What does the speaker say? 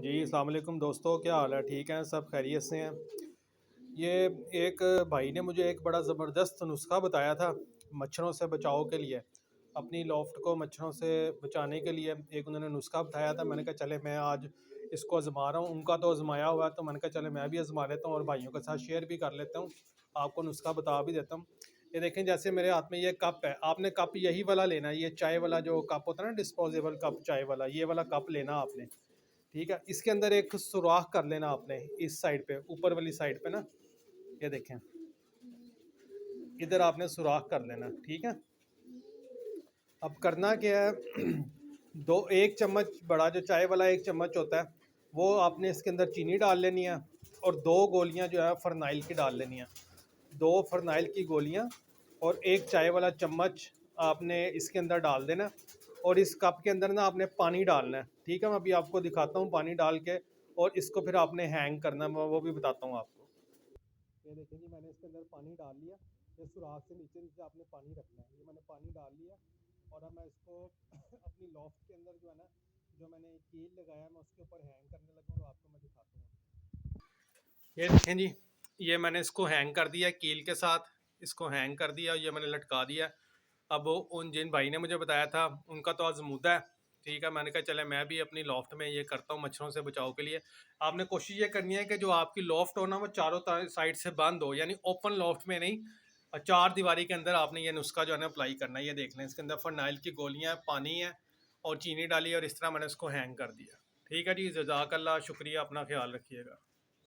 जी अस्सलाम वालेकुम दोस्तों, क्या हाल है? ठीक हैं सब? खैरियत से हैं? ये एक भाई ने मुझे एक बड़ा ज़बरदस्त नुस्खा बताया था मच्छरों से बचाव के लिए। अपनी लॉफ्ट को मच्छरों से बचाने के लिए एक उन्होंने नुस्खा बताया था। मैंने कहा चले मैं आज इसको आजमा रहा हूँ। उनका तो आजमाया हुआ है, तो मैंने कहा चले मैं भी आजमा लेता हूँ और भाइयों के साथ शेयर भी कर लेता हूँ। आपको नुस्खा बता भी देता हूँ। ये देखें, जैसे मेरे हाथ में ये कप है, आपने कप यही वाला लेना है। ये चाय वाला जो कप होता है ना, डिस्पोजेबल कप चाय वाला, ये वाला कप लेना आपने। ठीक है, इसके अंदर एक सुराख कर लेना आपने, इस साइड पे, ऊपर वाली साइड पे ना, ये देखें, इधर आपने सुराख कर लेना। ठीक है, अब करना क्या है दो एक चम्मच बड़ा जो चाय वाला एक चम्मच होता है, वो आपने इसके अंदर चीनी डाल लेनी है और दो गोलियां जो है फरनाइल की डाल लेनी है। दो फरनाइल की गोलियां और एक चाय वाला चम्मच आपने इसके अंदर डाल देना। और इस कप के अंदर ना आपने पानी डालना है। ठीक है, मैं अभी आपको दिखाता हूँ पानी डाल के, और इसको फिर आपने हैंग करना है, मैं वो भी बताता हूँ आपको। ये देखिए जी, मैंने इसके अंदर पानी डाल लिया। ये सुराख से नीचे नीचे आपने पानी रखना है। ये मैंने पानी डाल लिया और अब मैं इसको अपनी लॉफ्ट के अंदर जो है ना, जो मैंने कील लगाया, मैं उसके ऊपर हैंग करने लगा और आपको मैं दिखाता हूँ। ये देखें जी, ये मैंने इसको हैंग कर दिया कील के साथ। इसको हैंग कर दिया, ये मैंने लटका दिया। अब वो उन जिन भाई ने मुझे बताया था उनका तो आजमूदा है। ठीक है, मैंने कहा चले मैं भी अपनी लॉफ्ट में ये करता हूँ मच्छरों से बचाव के लिए। आपने कोशिश ये करनी है कि जो आपकी लॉफ्ट हो ना, वो चारों साइड से बंद हो, यानी ओपन लॉफ्ट में नहीं। और चार दीवारी के अंदर आपने ये नुस्खा जो है ना अप्लाई करना है। ये देख लें, इसके अंदर फरनाइल की गोलियाँ, पानी है और चीनी डाली, और इस तरह मैंने इसको हैंग कर दिया। ठीक है जी, जज़ाकल्लाह, शुक्रिया, अपना ख्याल रखिएगा।